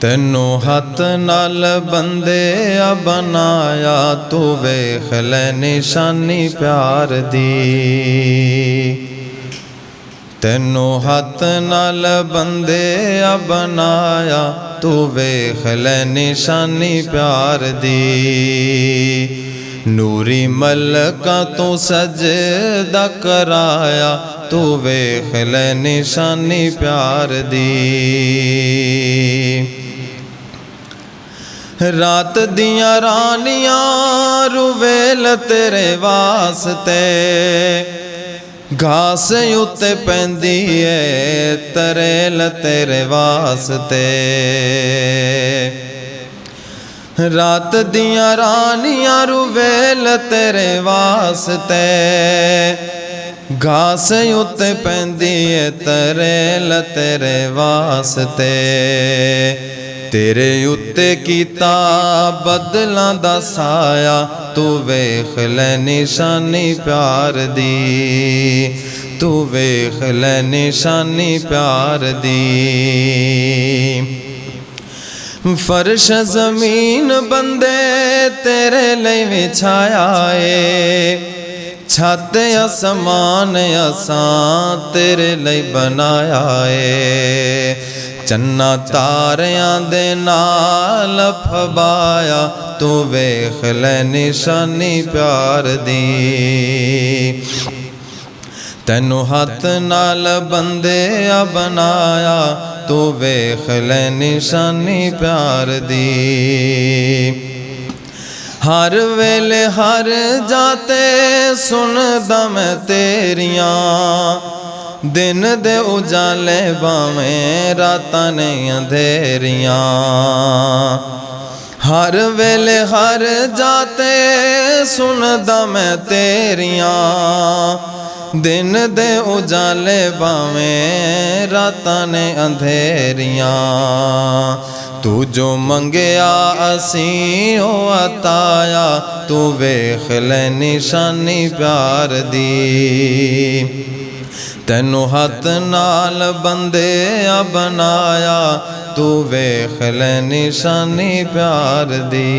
ਤੈਨੂੰ ਹੱਥ ਨਾਲ ਬੰਦਿਆ ਬਣਾਇਆ, ਤੂੰ ਵੇਖ ਲੈ ਨਿਸ਼ਾਨੀ ਪਿਆਰ ਦੀ। ਤੈਨੂੰ ਹੱਥ ਨਾਲ ਬੰਦਿਆ ਬਣਾਇਆ, ਤੂੰ ਵੇਖ ਲੈ ਨਿਸ਼ਾਨੀ ਪਿਆਰ ਦੀ। ਨੂਰੀ ਮਲਕਾਂ ਤੋਂ ਸਜਦਾ ਕਰਾਇਆ, ਤੂੰ ਵੇਖ ਲੈ ਨਿਸ਼ਾਨੀ ਪਿਆਰ ਦੀ। ਰਾਤ ਦੀਆਂ ਰਾਨੀਆਂ ਰੁਵੇਲ ਤੇਰੇ ਵਾਸਤੇ, ਘਾਸ ਉੱਤੇ ਪੈਂਦੀ ਏ ਤਰੇਲ ਤੇਰੇ ਵਾਸਤੇ। ਰਾਤ ਦੀਆਂ ਰਾਨੀਆਂ ਰੁਵੇਲ ਤੇਰੇ ਵਾਸਤੇ, ਘਾਸ ਉੱਤੇ ਪੈਂਦੀ ਏ ਤਰੇਲ ਤੇਰੇ ਵਾਸਤੇ। ਤੇਰੇ ਉੱਤੇ ਕੀਤਾ ਬਦਲਾਂ ਦਾ ਸਾਇਆ, ਤੂੰ ਵੇਖ ਲੈ ਨਿਸ਼ਾਨੀ ਪਿਆਰ ਦੀ। ਤੂੰ ਵੇਖ ਲੈ ਨਿਸ਼ਾਨੀ ਪਿਆਰ ਦੀ। ਫਰਸ਼ ਜ਼ਮੀਨ ਬੰਦੇ ਤੇਰੇ ਲਈ ਵਿਛਾਇਆ ਏ, ਛੱਤ ਅਸਮਾਨ ਅਸਾਂ ਤੇਰੇ ਲਈ ਬਣਾਇਆ ਏ। ਚੰਨਾ ਤਾਰਿਆਂ ਦੇ ਨਾਲ ਫਬਾਇਆ, ਤੂੰ ਵੇਖ ਲੈ ਨਿਸ਼ਾਨੀ ਪਿਆਰ ਦੀ। ਤੈਨੂੰ ਹੱਥ ਨਾਲ ਬੰਦਿਆ ਬਣਾਇਆ, ਤੂੰ ਵੇਖ ਲੈ ਨਿਸ਼ਾਨੀ ਪਿਆਰ ਦੀ। ਹਰ ਵੇਲੇ ਹਰ ਜਾਤੇ ਸੁਣਦਾ ਮੈਂ ਤੇਰੀਆਂ, ਦਿਨ ਦੇ ਉਜਾਲੇ ਭਾਵੇਂ ਰਾਤਾਂ ਨੇ ਅੰਧੇਰੀਆਂ। ਹਰ ਵੇਲੇ ਹਰ ਜਾਤੇ ਸੁਣਦਾ ਮੈਂ ਤੇਰੀਆਂ, ਦਿਨ ਦੇ ਉਜਾਲੇ ਭਾਵੇਂ ਰਾਤਾਂ ਨੇ ਅੰਧੇਰੀਆਂ। ਤੂੰ ਜੋ ਮੰਗਿਆ ਅਸੀਂ ਉਹ ਅਤਾਇਆ, ਤੂੰ ਵੇਖ ਲੈ ਨਿਸ਼ਾਨੀ ਪਿਆਰ ਦੀ। ਤੈਨੂੰ ਹੱਥ ਨਾਲ ਬੰਦਿਆ ਬਣਾਇਆ, ਤੂੰ ਵੇਖ ਲੈ ਨਿਸ਼ਾਨੀ ਪਿਆਰ ਦੀ।